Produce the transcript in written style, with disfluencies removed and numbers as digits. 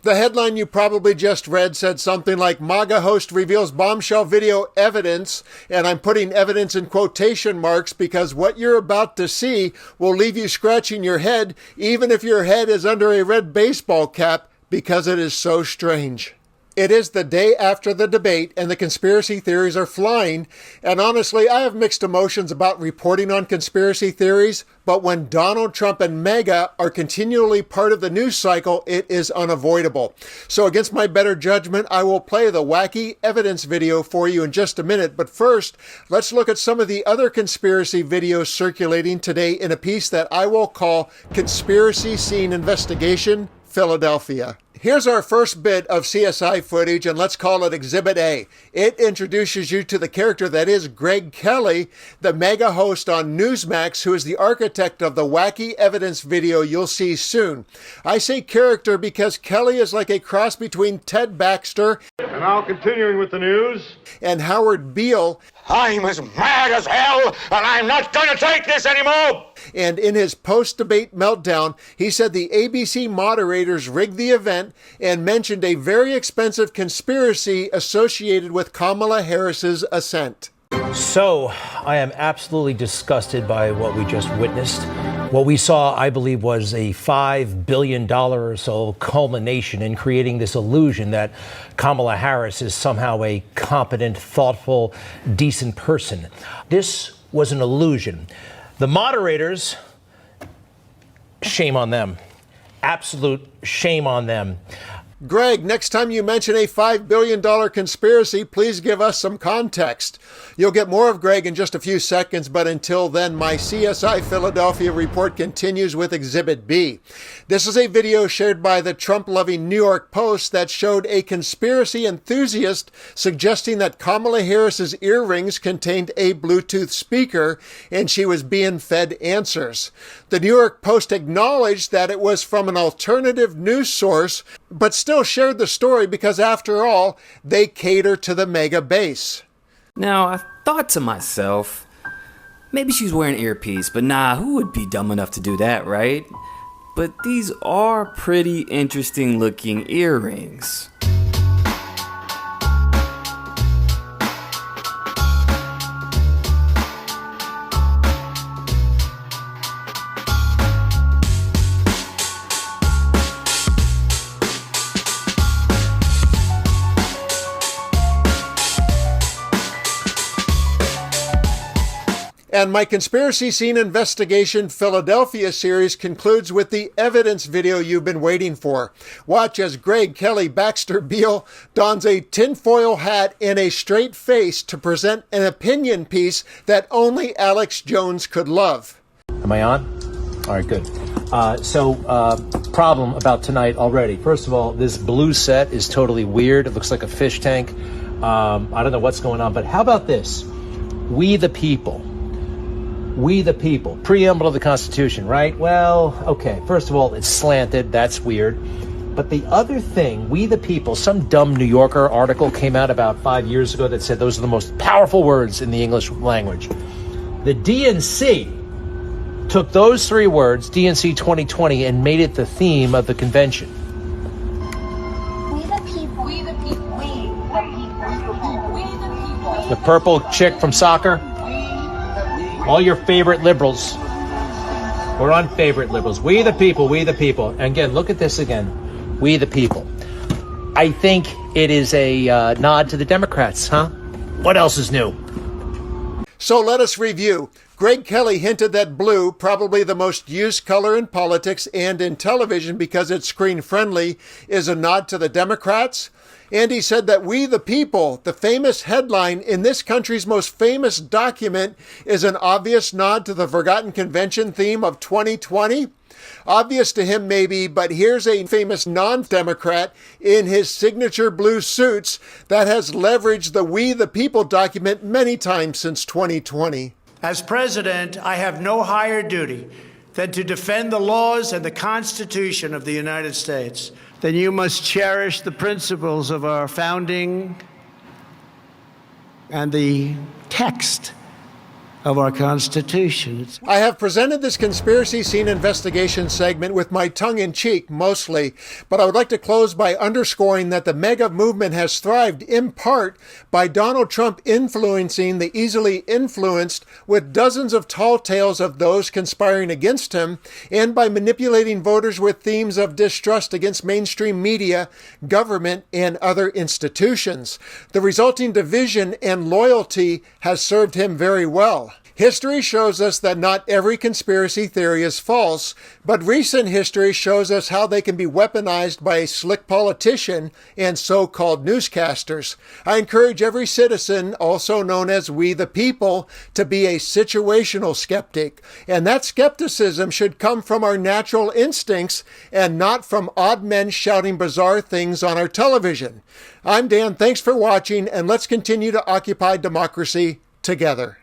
The headline you probably just read said something like MAGA host reveals bombshell video evidence, and I'm putting evidence in quotation marks because what you're about to see will leave you scratching your head, even if your head is under a red baseball cap, because it is so strange. It is the day after the debate, and the conspiracy theories are flying, and honestly, I have mixed emotions about reporting on conspiracy theories, but when Donald Trump and MAGA are continually part of the news cycle, it is unavoidable. So against my better judgment, I will play the wacky evidence video for you in just a minute, but first, let's look at some of the other conspiracy videos circulating today in a piece that I will call Conspiracy Scene Investigation, Philadelphia. Here's our first bit of CSI footage, and let's call it Exhibit A. It introduces you to the character that is Greg Kelly, the MAGA host on NewsMax, who is the architect of the wacky evidence video you'll see soon. I say character because Kelly is like a cross between Ted Baxter and now continuing with the news and Howard Beale. I'm as mad as hell, and I'm not going to take this anymore! And in his post-debate meltdown, he said the ABC moderators rigged the event and mentioned a very expensive conspiracy associated with Kamala Harris's ascent. So, I am absolutely disgusted by what we just witnessed. What we saw, I believe, was a $5 billion or so culmination in creating this illusion that Kamala Harris is somehow a competent, thoughtful, decent person. This was an illusion. The moderators, shame on them. Absolute shame on them. Greg, next time you mention a $5 billion conspiracy, please give us some context. You'll get more of Greg in just a few seconds, but until then, my CSI Philadelphia report continues with Exhibit B. This is a video shared by the Trump-loving New York Post that showed a conspiracy enthusiast suggesting that Kamala Harris's earrings contained a Bluetooth speaker and she was being fed answers. The New York Post acknowledged that it was from an alternative news source, but still shared the story because, after all, they cater to the MAGA base. Now, I thought to myself, maybe she's wearing earpiece, but nah, who would be dumb enough to do that, right? But these are pretty interesting looking earrings. And my Conspiracy Scene Investigation Philadelphia series concludes with the evidence video you've been waiting for. Watch as Greg Kelly Baxter Beale dons a tinfoil hat and a straight face to present an opinion piece that only Alex Jones could love. Am I on? All right, good. Problem about tonight already. First of all, this blue set is totally weird. It looks like a fish tank. I don't know what's going on, but how about this? We the people. We the people. Preamble of the Constitution, right? Well, okay. First of all, it's slanted. That's weird. But the other thing, we the people, some dumb New Yorker article came out about 5 years ago that said those are the most powerful words in the English language. The DNC took those three words, DNC 2020, and made it the theme of the convention. We the people. We the people. We the people. We the people. The purple chick from soccer. All your favorite liberals. We're unfavorite liberals. We the people, we the people. And again, look at this again. We the people. I think it is a nod to the Democrats, huh? What else is new? So let us review. Greg Kelly hinted that blue, probably the most used color in politics and in television because it's screen-friendly, is a nod to the Democrats. And he said that we the people, the famous headline in this country's most famous document, is an obvious nod to the Forgotten Convention theme of 2020. Obvious to him maybe, but here's a famous non-Democrat in his signature blue suits that has leveraged the We the People document many times since 2020. As president, I have no higher duty than to defend the laws and the Constitution of the United States. Then you must cherish the principles of our founding and the text of our Constitution. I have presented this conspiracy scene investigation segment with my tongue in cheek, mostly, but I would like to close by underscoring that the MAGA movement has thrived in part by Donald Trump influencing the easily influenced with dozens of tall tales of those conspiring against him, and by manipulating voters with themes of distrust against mainstream media, government, and other institutions. The resulting division and loyalty has served him very well. History shows us that not every conspiracy theory is false, but recent history shows us how they can be weaponized by a slick politician and so-called newscasters. I encourage every citizen, also known as we the people, to be a situational skeptic, and that skepticism should come from our natural instincts and not from odd men shouting bizarre things on our television. I'm Dan, thanks for watching, and let's continue to occupy democracy together.